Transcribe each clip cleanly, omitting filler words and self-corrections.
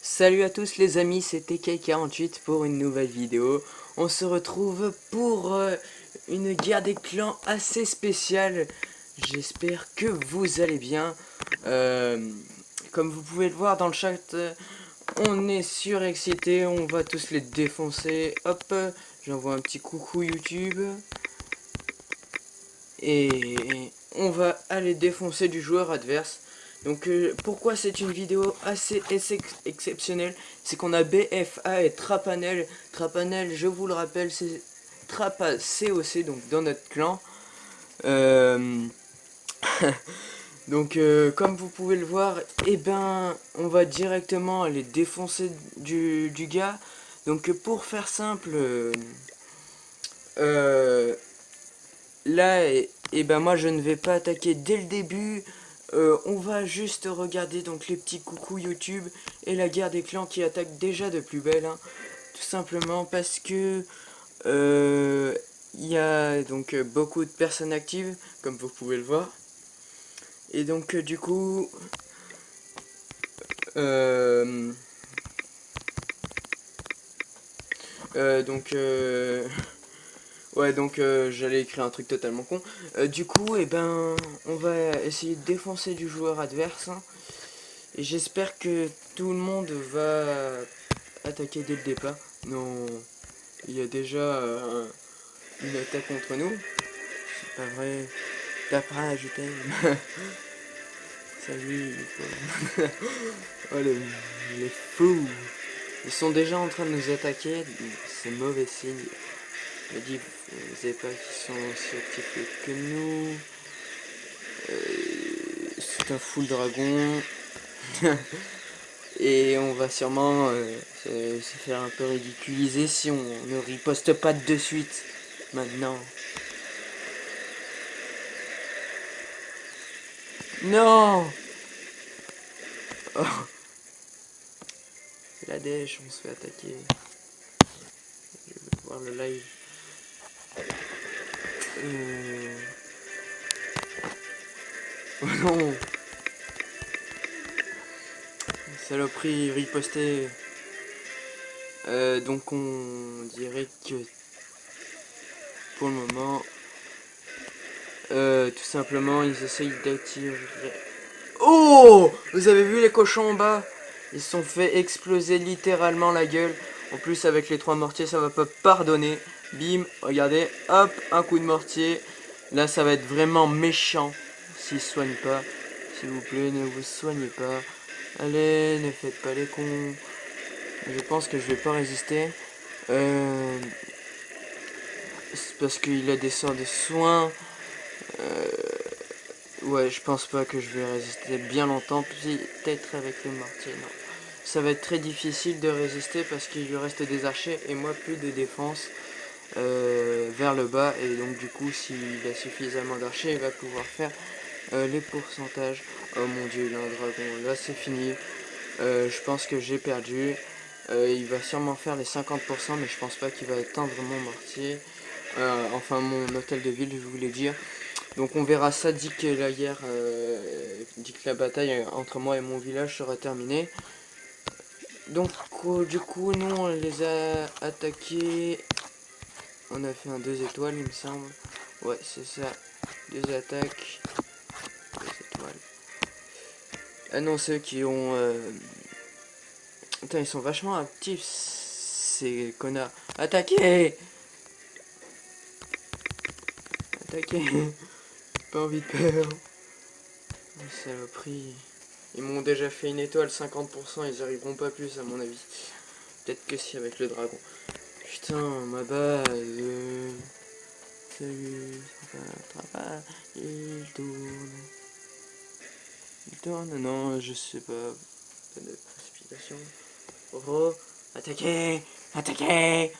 Salut à tous les amis, c'est TK48 pour une nouvelle vidéo. On se retrouve pour une guerre des clans assez spéciale. J'espère que vous allez bien. Comme vous pouvez le voir dans le chat, on est surexcité, on va tous les défoncer. Hop, j'envoie un petit coucou YouTube. Et on va aller défoncer du joueur adverse. Donc pourquoi c'est une vidéo assez exceptionnelle, c'est qu'on a BFA et Trapanel. Trapanel, je vous le rappelle, c'est Trapa COC, donc dans notre clan. Donc comme vous pouvez le voir, eh ben on va directement aller défoncer du gars. Donc pour faire simple, là, ben moi je ne vais pas attaquer dès le début. On va juste regarder donc les petits coucous YouTube et la guerre des clans qui attaque déjà de plus belle, hein. Tout simplement parce que il y a donc beaucoup de personnes actives, comme vous pouvez le voir. Et donc du coup, donc ouais, donc j'allais écrire un truc totalement con. Du coup, eh ben, on va essayer de défoncer du joueur adverse, hein. Et j'espère que tout le monde va attaquer dès le départ. Non, il y a déjà une attaque contre nous. C'est pas vrai. T'apprends, je t'aime. Salut, les pauvres. Oh, les fous. Ils sont déjà en train de nous attaquer. C'est mauvais signe. Je me dis, vous savez pas qu'ils sont aussi actifs que nous. C'est un full dragon. Et on va sûrement se faire un peu ridiculiser si on ne riposte pas de suite. Maintenant. Non. Oh. C'est la dèche, on se fait attaquer. Je vais voir le live. Oh non. Saloperie, riposté. Donc on dirait que pour le moment, tout simplement, ils essayent d'attirer. Oh! Vous avez vu les cochons en bas? Ils se sont fait exploser littéralement la gueule. En plus, avec les 3 mortiers, ça va pas pardonner. Bim, regardez, hop, un coup de mortier. Là, ça va être vraiment méchant s'ils se soignent pas. S'il vous plaît, ne vous soignez pas. Allez, ne faites pas les cons. Je pense que je vais pas résister. C'est parce qu'il a des sorts de soins. Ouais, je pense pas que je vais résister bien longtemps. Peut-être avec le mortier, non. Ça va être très difficile de résister parce qu'il lui reste des archers et moi plus de défense vers le bas. Et donc du coup, s'il a suffisamment d'archers, il va pouvoir faire les pourcentages. Oh mon dieu, il a un dragon. Là, c'est fini. Je pense que j'ai perdu. Il va sûrement faire les 50%, mais je pense pas qu'il va éteindre mon mortier. Enfin, mon hôtel de ville, je voulais dire. Donc on verra ça dès que la guerre, dès que la bataille entre moi et mon village sera terminée. Donc du coup, nous on les a attaqués. On a fait un 2 étoiles, il me semble. Ouais, c'est ça. 2 attaques. 2 étoiles. Ah non, ceux qui ont... Putain, ils sont vachement actifs, ces connards. Attaquez! Attaquez! Pas envie de perdre. Saloperie. Ils m'ont déjà fait une étoile, 50%, ils arriveront pas plus à mon avis. Peut-être que si avec le dragon. Putain, ma base. Salut, ça va, il tourne. Il tourne, non, je sais pas. Pas de précipitation. Oh, attaquez! Attaquez!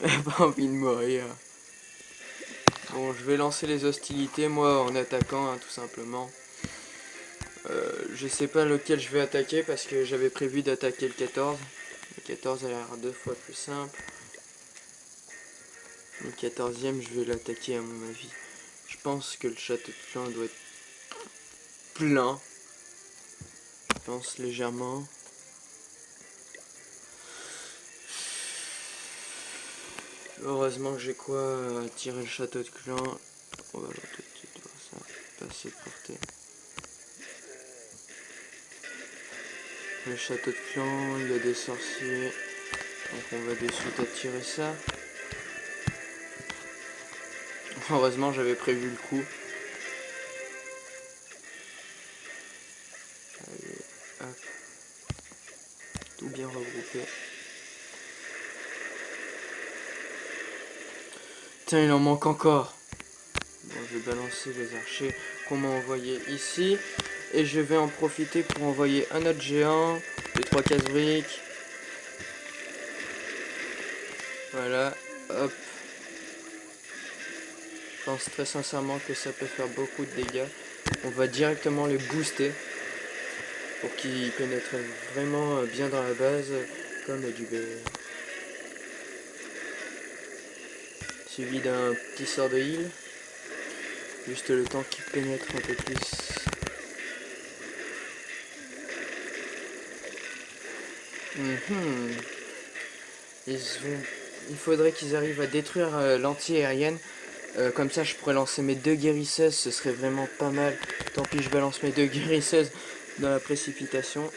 J'ai pas envie de mourir. Bon, je vais lancer les hostilités, moi, en attaquant, hein, tout simplement. Je sais pas lequel je vais attaquer parce que j'avais prévu d'attaquer le 14. Le 14 a l'air 2 fois plus simple. Le 14e, je vais l'attaquer à mon avis. Je pense que le château de clan doit être plein. pense légèrement. Heureusement que j'ai quoi tirer le château de clan. On va tout de suite voir ça. Passer de portée. Le château de clan, il y a des sorciers. Donc on va de suite attirer ça. Heureusement j'avais prévu le coup. Allez, hop. Tout bien regroupé. Tiens, il en manque encore. Bon, je vais balancer les archers qu'on m'a envoyés ici. Et je vais en profiter pour envoyer un autre géant. Les 3 casse-briques. Voilà, hop. Je pense très sincèrement que ça peut faire beaucoup de dégâts. On va directement les booster pour qu'ils pénètrent vraiment bien dans la base comme du BR. Suivi d'un petit sort de heal. Juste le temps qu'ils pénètrent un peu plus. Il faudrait qu'ils arrivent à détruire l'anti-aérienne. Comme ça je pourrais lancer mes 2 guérisseuses, ce serait vraiment pas mal. Tant pis, je balance mes 2 guérisseuses dans la précipitation.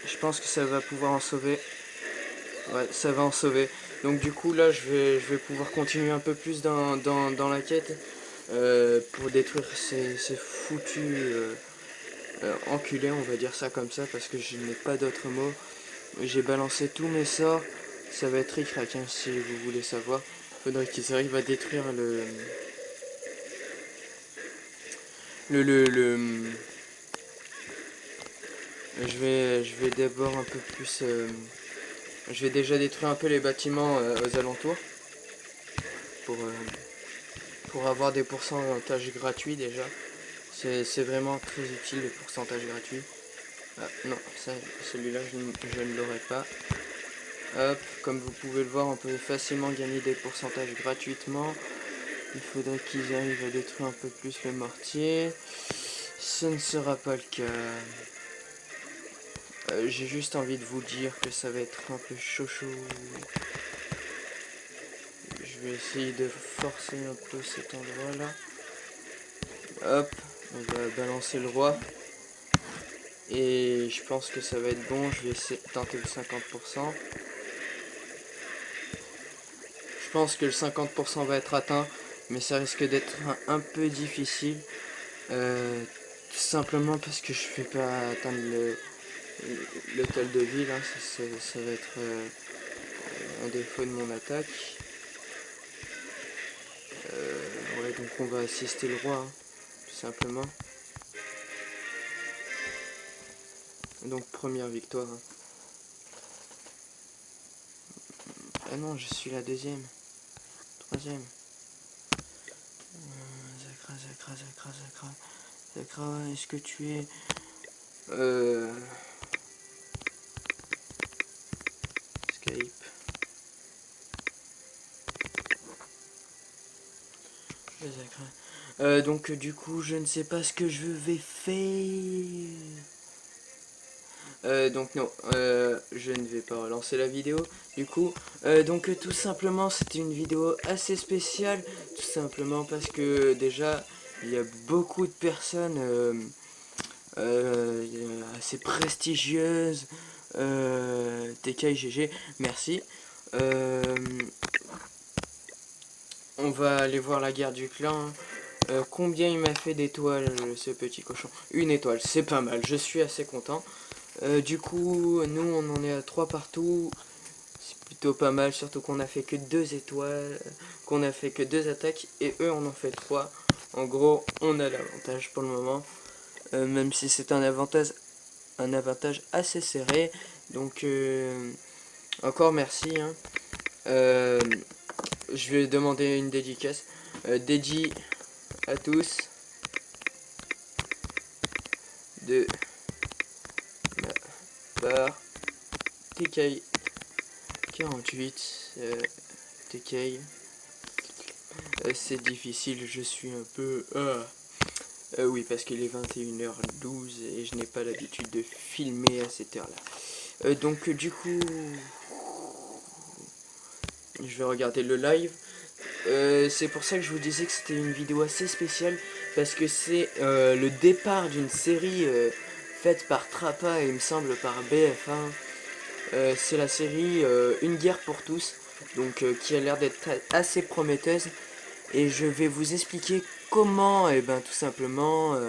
Je pense que ça va pouvoir en sauver. Ouais, ça va en sauver. Donc du coup là je vais pouvoir continuer un peu plus dans la quête pour détruire ces foutus enculés, on va dire ça comme ça, parce que je n'ai pas d'autres mots. J'ai balancé tous mes sorts. Ça va être ric-rac hein, si vous voulez savoir. Faudrait qu'ils arrivent à détruire je vais d'abord un peu plus je vais déjà détruire un peu les bâtiments aux alentours pour avoir des pourcentages gratuits déjà. C'est vraiment très utile les pourcentages gratuits. Ah non, celui-là je ne l'aurai pas. Hop, comme vous pouvez le voir, on peut facilement gagner des pourcentages gratuitement. Il faudrait qu'ils arrivent à détruire un peu plus le mortier. Ce ne sera pas le cas. J'ai juste envie de vous dire que ça va être un peu chaud. Je vais essayer de forcer un peu cet endroit là. Hop, on va balancer le roi. Et je pense que ça va être bon. Je vais essayer de tenter le 50%. Je pense que le 50% va être atteint, mais ça risque d'être un peu difficile. Tout simplement parce que je ne vais pas atteindre l'hôtel de ville. Hein. Ça va être un défaut de mon attaque. Ouais, donc on va assister le roi, hein, tout simplement. Donc première victoire. Hein. Ah non, je suis la deuxième. Troisième. Zakra, est-ce que tu es... Escape. Donc du coup, je ne sais pas ce que je vais faire. Donc non, je ne vais pas relancer la vidéo du coup. Donc tout simplement c'était une vidéo assez spéciale, tout simplement parce que déjà il y a beaucoup de personnes assez prestigieuses. TKIGG, merci. On va aller voir la guerre du clan. Combien il m'a fait d'étoiles ce petit cochon? Une étoile, c'est pas mal, je suis assez content. Du coup, nous on en est à 3 partout. C'est plutôt pas mal, surtout qu'on a fait que 2 étoiles, qu'on a fait que 2 attaques et eux on en fait 3. En gros, on a l'avantage pour le moment, même si c'est un avantage assez serré. Donc, encore merci. Hein. Je vais demander une dédicace. Dédié à tous de par TK48 TK. C'est difficile, je suis un peu Oui, parce qu'il est 21h12 et je n'ai pas l'habitude de filmer à cette heure-là. Donc du coup, je vais regarder le live. C'est pour ça que je vous disais que c'était une vidéo assez spéciale, parce que c'est le départ d'une série faite par Trappa et il me semble par BF1. C'est la série Une guerre pour tous, donc qui a l'air d'être assez prometteuse. Et je vais vous expliquer comment, et ben tout simplement,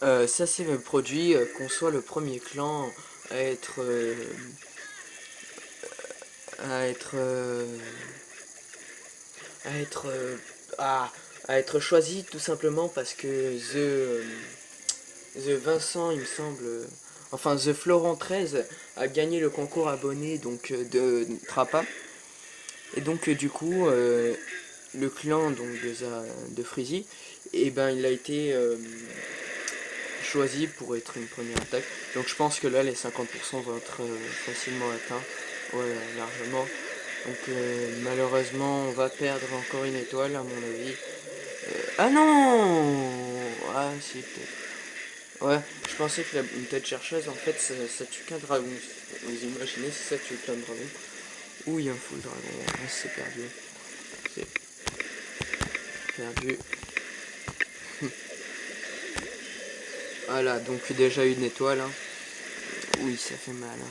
ça s'est produit, qu'on soit le premier clan à être à être à être à, à être choisi, tout simplement parce que The Vincent, il me semble, enfin The Florent 13 a gagné le concours abonné donc de Trappa. Et donc du coup le clan donc de Freezy, et ben il a été choisi pour être une première attaque. Donc je pense que là les 50% vont être facilement atteints, ouais, largement. Donc malheureusement on va perdre encore une étoile à mon avis. Ah non. Ah si, peut-être. Ouais, je pensais que une tête chercheuse en fait ça tue qu'un dragon. Vous imaginez si ça tue qu'un dragon. Ouh, il y a un full dragon, ah, c'est perdu. C'est perdu. Voilà, donc déjà une étoile. Hein. Oui, ça fait mal. Hein.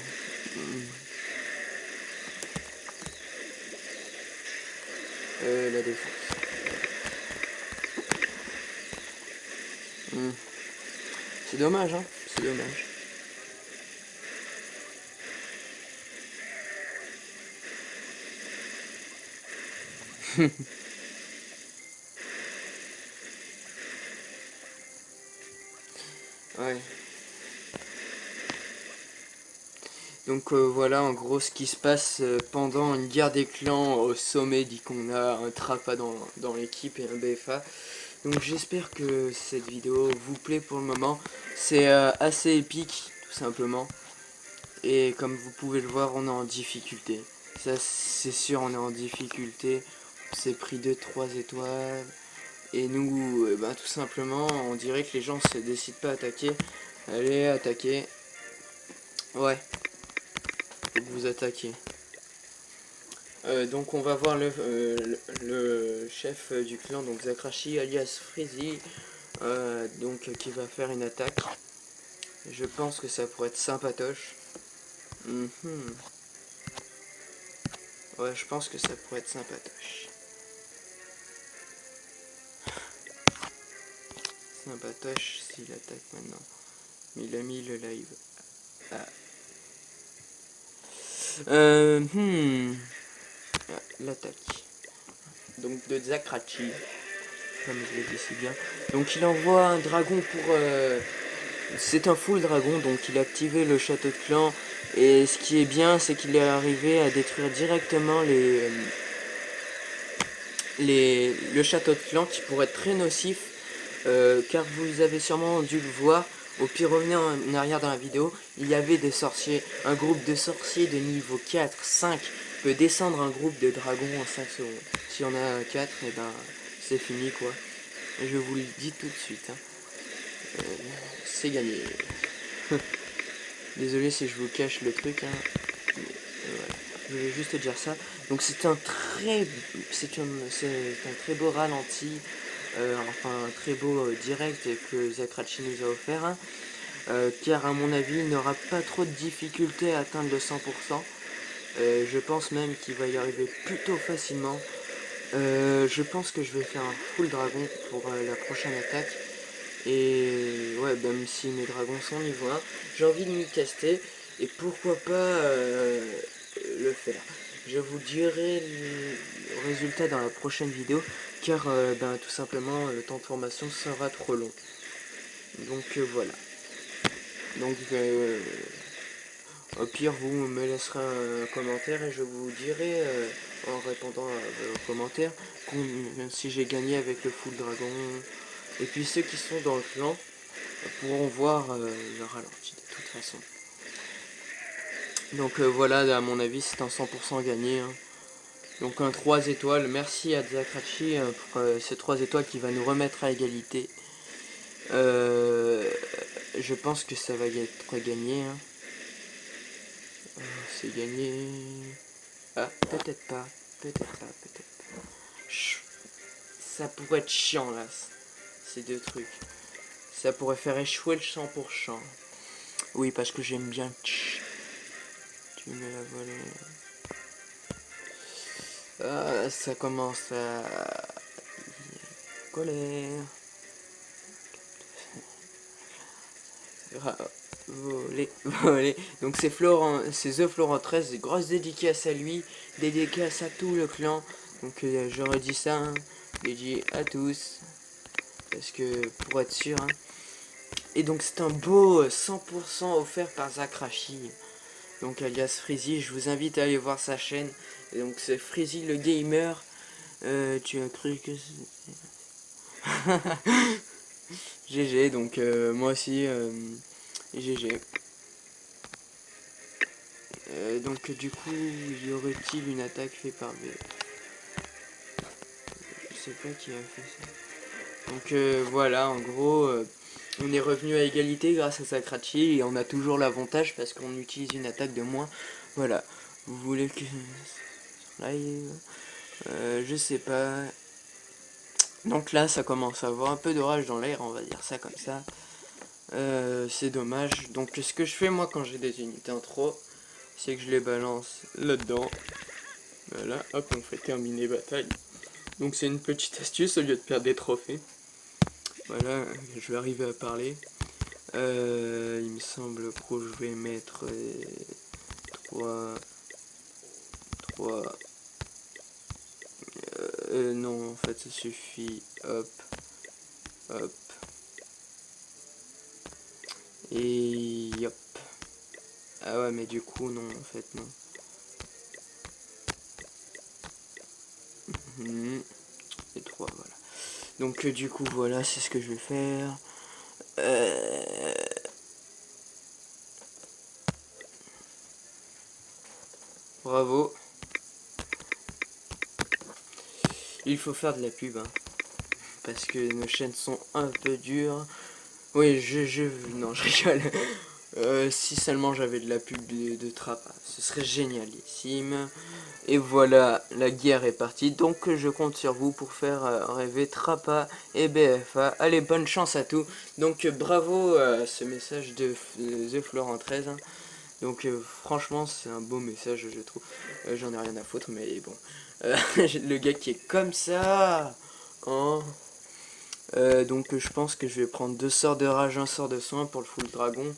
La défense. C'est dommage, hein. C'est dommage. Ouais. Donc voilà en gros ce qui se passe pendant une guerre des clans au sommet, dit qu'on a un Trappa dans l'équipe et un BFA. Donc j'espère que cette vidéo vous plaît pour le moment. C'est assez épique tout simplement. Et comme vous pouvez le voir, on est en difficulté. Ça c'est sûr, on est en difficulté. On s'est pris 2-3 étoiles. Et nous, ben, tout simplement, on dirait que les gens se décident pas à attaquer. Allez, attaquez. Ouais, faut que vous attaquiez. Donc on va voir le chef du clan, donc Zakrachi alias Freezy, donc qui va faire une attaque. Je pense que ça pourrait être sympatoche. Ouais, je pense que ça pourrait être sympatoche. Sympatoche s'il attaque maintenant. Mais il a mis le live. Ah. L'attaque. Donc de Zakrachi, comme je l'ai dit si bien. Donc il envoie un dragon pour... c'est un full dragon, donc il a activé le château de clan. Et ce qui est bien, c'est qu'il est arrivé à détruire directement le château de clan, qui pourrait être très nocif. Car vous avez sûrement dû le voir, au pire revenez en arrière dans la vidéo, il y avait des sorciers. Un groupe de sorciers de niveau 4, 5 peut descendre un groupe de dragons en 5 secondes. Si on a 4, et ben c'est fini quoi. Et je vous le dis tout de suite. Hein. C'est gagné. Désolé si je vous cache le truc. Hein. Voilà. Je voulais juste dire ça. Donc c'est un très beau ralenti. Enfin un très beau direct que Zakrachi nous a offert. Hein. Car à mon avis il n'aura pas trop de difficultés à atteindre le 100%. Je pense même qu'il va y arriver plutôt facilement. Je pense que je vais faire un full dragon pour la prochaine attaque. Et ouais, même si mes dragons sont niveau 1, j'ai envie de m'y tester. Et pourquoi pas le faire. Je vous dirai le résultat dans la prochaine vidéo. Car ben, tout simplement le temps de formation sera trop long. Donc voilà. Donc au pire vous me laisserez un commentaire et je vous dirai en répondant à vos commentaires si j'ai gagné avec le full dragon. Et puis ceux qui sont dans le clan pourront voir le ralenti de toute façon. Donc voilà, à mon avis c'est un 100% gagné. Hein. Donc un 3 étoiles. Merci à Zakrachi pour ces 3 étoiles qui va nous remettre à égalité. Je pense que ça va être gagné. Hein. C'est gagné. Ah, peut-être pas. Peut-être pas, peut-être pas. Ça pourrait être chiant là, ces deux trucs. Ça pourrait faire échouer le 100%. Oui, parce que j'aime bien. Tu me la volé. Ah, ça commence à colère. Voler, voler. Donc c'est Florent, c'est The Florent 13, grosse dédicace à lui, dédicace à tout le clan. Donc je redis ça, hein, dédié à tous, parce que pour être sûr. Hein. Et donc c'est un beau 100% offert par Zakrachi, donc alias Freezy. Je vous invite à aller voir sa chaîne. Et donc c'est Freezy le gamer. Tu as cru que GG, donc moi aussi GG. Donc du coup, y aurait-il une attaque faite par B? Je sais pas qui a fait ça. Donc voilà, en gros, on est revenu à égalité grâce à Sakrachi et on a toujours l'avantage parce qu'on utilise une attaque de moins. Voilà. Vous voulez que live, je sais pas. Donc là, ça commence à avoir un peu d'orage dans l'air, on va dire ça comme ça. C'est dommage. Donc ce que je fais moi quand j'ai des unités en trop, c'est que je les balance là-dedans. Voilà, hop, on fait terminer bataille. Donc c'est une petite astuce au lieu de perdre des trophées. Voilà, je vais arriver à parler. Il me semble que je vais mettre 3... non, en fait ça suffit. Hop, hop. Et hop. Ah ouais, mais du coup, non, en fait, non. Et 3, voilà. Donc du coup, voilà, c'est ce que je vais faire. Bravo. Il faut faire de la pub, hein, parce que nos chaînes sont un peu dures. Oui, non, je rigole. Si seulement j'avais de la pub de Trappa, ce serait génialissime. Et voilà, la guerre est partie. Donc je compte sur vous pour faire rêver Trappa et BFA. Allez, bonne chance à tous. Donc bravo à ce message de The Florent 13. Hein. Donc franchement, c'est un beau message, je trouve. J'en ai rien à foutre, mais bon. Le gars qui est comme ça. Hein. Donc je pense que je vais prendre 2 sorts de rage, 1 sort de soin pour le full dragon.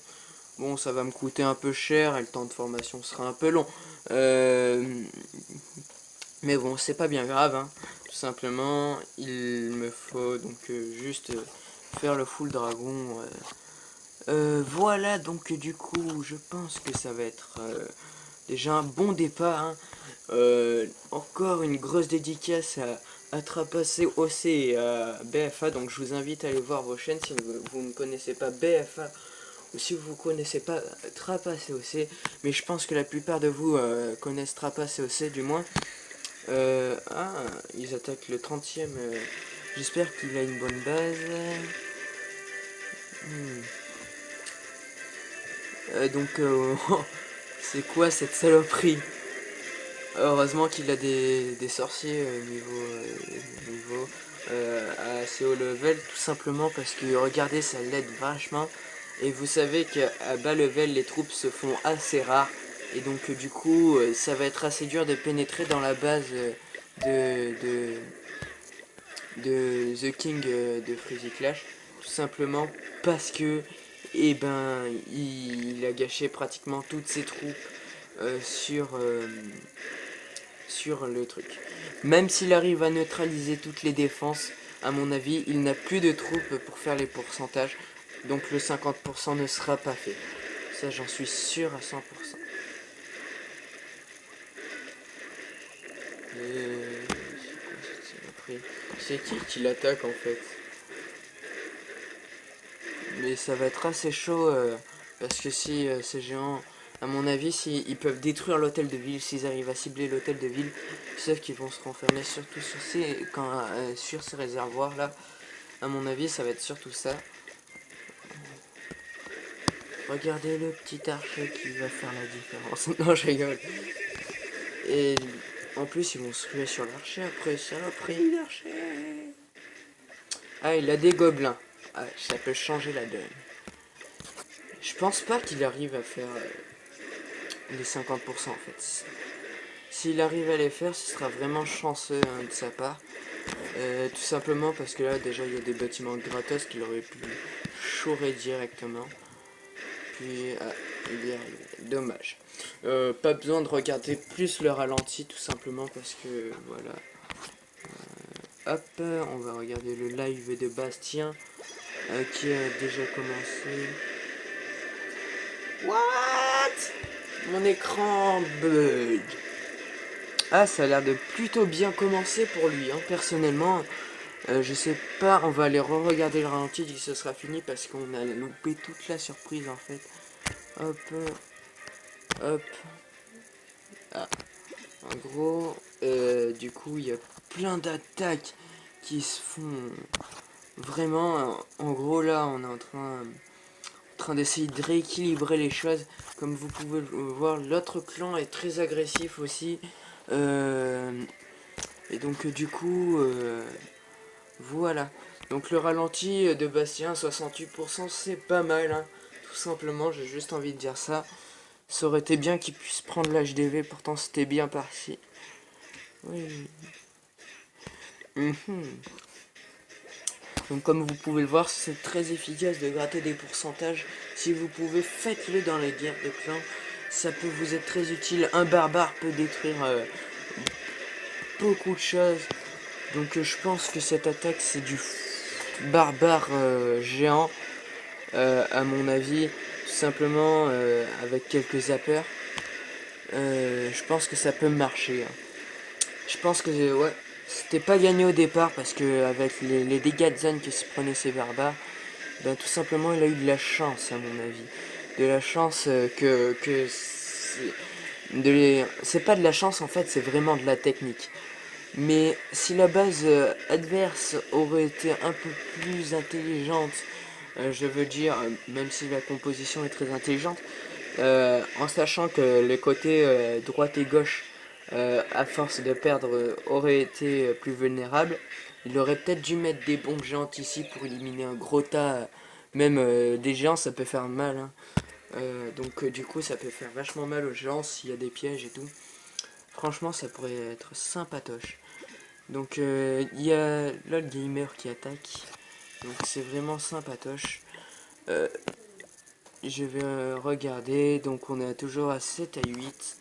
Bon, ça va me coûter un peu cher et le temps de formation sera un peu long. Mais bon, c'est pas bien grave. Hein. Tout simplement, il me faut donc juste faire le full dragon. Voilà, donc du coup, je pense que ça va être déjà un bon départ. Hein. Encore une grosse dédicace à Trapace OC et à BFA. Donc je vous invite à aller voir vos chaînes si vous ne connaissez pas BFA. Ou si vous ne connaissez pas Trapace OC, mais je pense que la plupart de vous connaissent Trapace OC du moins. Ils attaquent le 30e. J'espère qu'il a une bonne base. Donc, c'est quoi cette saloperie? Heureusement qu'il a des sorciers niveau à assez haut level, tout simplement parce que regardez, ça l'aide vachement. Et vous savez qu'à bas level, les troupes se font assez rares. Et donc du coup, ça va être assez dur de pénétrer dans la base de, de The King de Freezy Clash. Tout simplement parce que il a gâché pratiquement toutes ses troupes sur le truc. Même s'il arrive à neutraliser toutes les défenses, à mon avis, il n'a plus de troupes pour faire les pourcentages. Donc le 50% ne sera pas fait. Ça, j'en suis sûr à 100%. C'est qui l'attaque en fait? Mais ça va être assez chaud parce que si ces géants, à mon avis, ils peuvent détruire l'hôtel de ville, s'ils arrivent à cibler l'hôtel de ville, ils savent qu'ils vont se renfermer surtout sur ces réservoirs là. À mon avis, ça va être surtout ça. Regardez le petit archer qui va faire la différence. Non, je rigole. Et en plus, ils vont se ruer sur l'archer après. Saloperie l'archer. Ah, il a des gobelins. Ah, ça peut changer la donne. Je pense pas qu'il arrive à faire les 50% en fait. S'il arrive à les faire, ce sera vraiment chanceux de sa part. Tout simplement parce que là, déjà, il y a des bâtiments gratos qu'il aurait pu chourer directement. Puis, ah, il y arrive. Dommage. Pas besoin de regarder plus le ralenti, tout simplement parce que, voilà. Hop, on va regarder le live de Bastien qui a déjà commencé. What? Mon écran bug. Ah, ça a l'air de plutôt bien commencer pour lui, hein. Personnellement. Je sais pas, on va aller re-regarder le ralenti dès que ce sera fini parce qu'on a loupé toute la surprise en fait. Hop, hop. Ah, en gros, du coup, il y a plein d'attaques qui se font vraiment. En gros, là, on est en train d'essayer de rééquilibrer les choses. Comme vous pouvez le voir, l'autre clan est très agressif aussi. Et donc, du coup, voilà. Donc le ralenti de Bastien, 68%, c'est pas mal, hein. Tout simplement, j'ai juste envie de dire ça. Ça aurait été bien qu'il puisse prendre l'HDV, pourtant c'était bien parti. Oui. Donc comme vous pouvez le voir, c'est très efficace de gratter des pourcentages. Si vous pouvez, faites-le dans les guerres de clans. Ça peut vous être très utile. Un barbare peut détruire beaucoup de choses. Donc je pense que cette attaque, c'est du barbare géant. À mon avis, tout simplement avec quelques zappers, je pense que ça peut marcher, hein. Je pense que ouais, c'était pas gagné au départ parce que avec les dégâts de zone que se prenaient ces barbares, ben tout simplement il a eu de la chance à mon avis, de la chance que c'est pas de la chance en fait, c'est vraiment de la technique. Mais si la base adverse aurait été un peu plus intelligente, je veux dire, même si la composition est très intelligente, en sachant que les côtés droite et gauche, à force de perdre, auraient été plus vulnérables, il aurait peut-être dû mettre des bombes géantes ici pour éliminer un gros tas. Même des géants, ça peut faire mal, hein. Donc du coup, ça peut faire vachement mal aux géants s'il y a des pièges et tout. Franchement, ça pourrait être sympatoche. Donc il y a là le gamer qui attaque. Donc c'est vraiment sympatoche. Je vais regarder. Donc on est toujours à 7 à 8.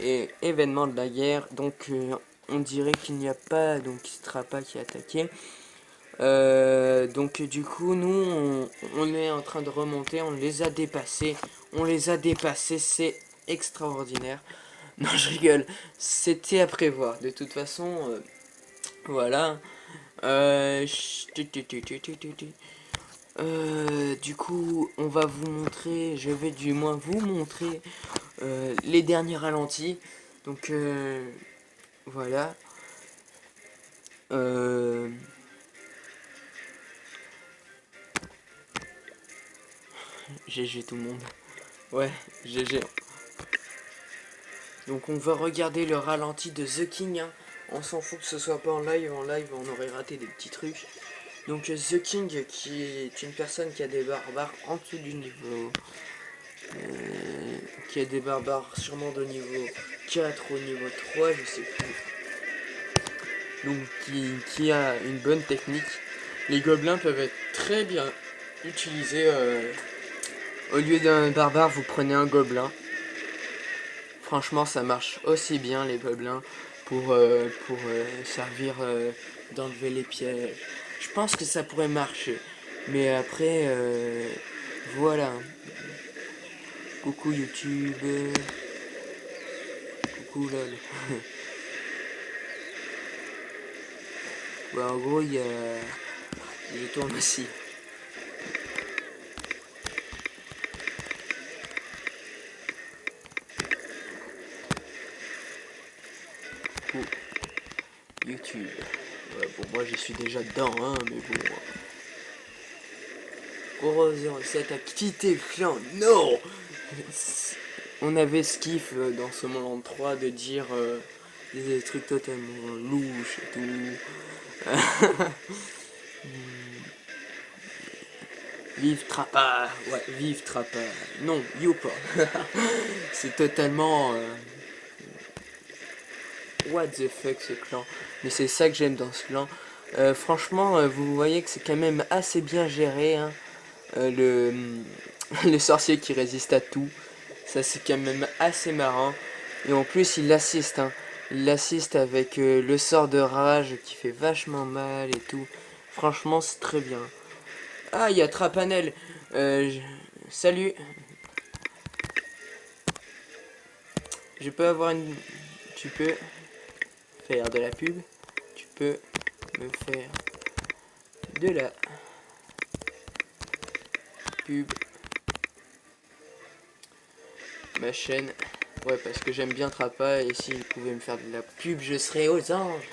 Et événement de la guerre. Donc on dirait qu'il n'y a pas donc Strapa qui a attaqué. Donc du coup nous on est en train de remonter. On les a dépassés. On les a dépassés. C'est extraordinaire. Non je rigole. C'était à prévoir. De toute façon voilà. Du coup, on va vous montrer, je vais du moins vous montrer les derniers ralentis. Donc, voilà. GG tout le monde. Ouais, GG. Donc, on va regarder le ralenti de The King, hein. On s'en fout que ce soit pas en live. En live, on aurait raté des petits trucs. Donc, The King, qui est une personne qui a des barbares en dessous du niveau. Qui a des barbares sûrement de niveau 4 ou niveau 3, je sais plus. Donc qui a une bonne technique. Les gobelins peuvent être très bien utilisés. Au lieu d'un barbare, vous prenez un gobelin. Franchement, ça marche aussi bien les gobelins pour servir d'enlever les pièges. Je pense que ça pourrait marcher. Mais après, voilà. Coucou YouTube. Coucou lol. Ouais, en gros, il y a... Je tourne aussi. Coucou YouTube. Ouais, bon, moi, j'y suis déjà dedans, hein, mais bon... Goro07 a quitté le clan. Non. On avait ce kiff dans ce moment 3 de dire des trucs totalement louches et tout. Vive Trappa. Ouais, vive Trappa. Non, Youpa. C'est totalement... what the fuck ce clan. Mais c'est ça que j'aime dans ce clan. Franchement, vous voyez que c'est quand même assez bien géré. Hein. Le sorcier qui résiste à tout. Ça c'est quand même assez marrant. Et en plus il l'assiste. Hein. Il l'assiste avec le sort de rage qui fait vachement mal et tout. Franchement c'est très bien. Ah il y a Trapanel. Salut. Je peux avoir une... Tu peux faire de la pub. Tu peux me faire de la pub. Ma chaîne. Ouais, parce que j'aime bien Trappa et s'il pouvait me faire de la pub, je serais aux anges.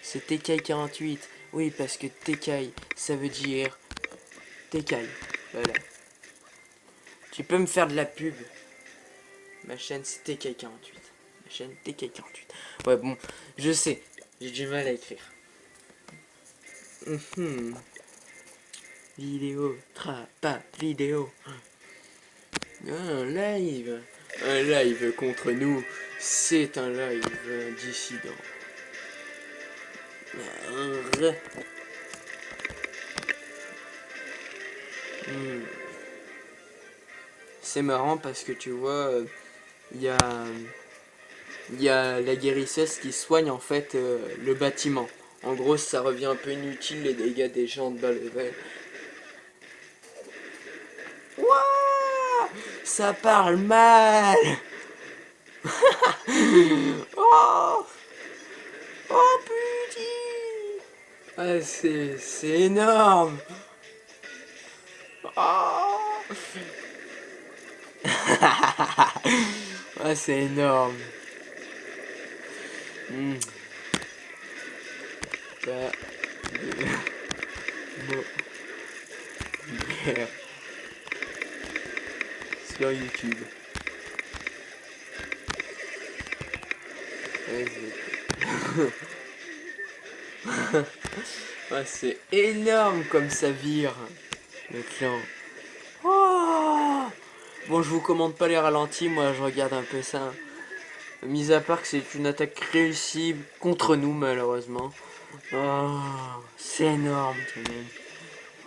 C'est TK48. Oui, parce que TK, ça veut dire TK. Voilà. Tu peux me faire de la pub. Ma chaîne, c'est TK48. Ma chaîne, TK48. Ouais, bon, je sais. J'ai du mal à écrire. Vidéo, Trappa, vidéo. Un live. Un live contre nous. C'est un live dissident. C'est marrant parce que tu vois, il y a la guérisseuse qui soigne en fait le bâtiment. En gros, ça revient un peu inutile les dégâts des gens de bas level. Wouah, ça parle mal. Oh, oh putain. Ah, c'est énorme. Oh. Ah, c'est énorme. Ça... Bon. Yeah. Sur YouTube. Ah, c'est énorme comme ça vire le clan. Oh, bon, je vous commande pas les ralentis, moi je regarde un peu ça. Mis à part que c'est une attaque réussie contre nous malheureusement. Oh, c'est énorme tout le monde.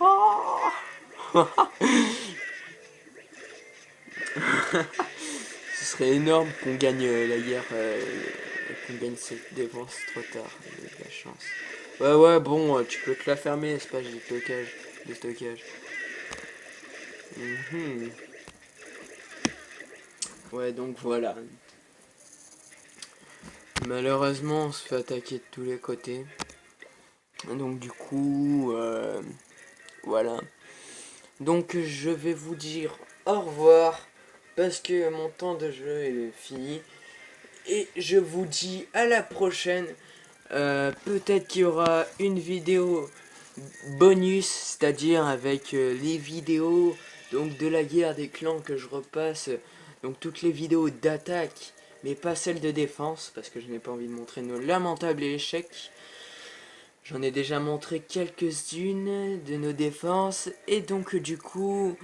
Oh. Ce serait énorme qu'on gagne la guerre, qu'on gagne cette défense trop tard. Il y a de la chance. Ouais, bon, tu peux te la fermer, espace de stockage. Ouais, donc voilà. Malheureusement, on se fait attaquer de tous les côtés. Donc du coup, voilà. Donc je vais vous dire au revoir parce que mon temps de jeu est fini. Et je vous dis à la prochaine. Peut-être qu'il y aura une vidéo bonus, c'est-à-dire avec les vidéos donc de la guerre des clans que je repasse. Donc toutes les vidéos d'attaque, mais pas celles de défense, parce que je n'ai pas envie de montrer nos lamentables échecs. J'en ai déjà montré quelques-unes de nos défenses, et donc du coup,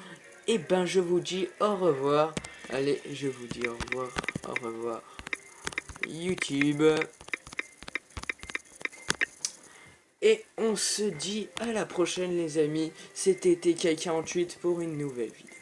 eh ben je vous dis au revoir. Allez, je vous dis au revoir YouTube. Et on se dit à la prochaine les amis, c'était TK48 pour une nouvelle vidéo.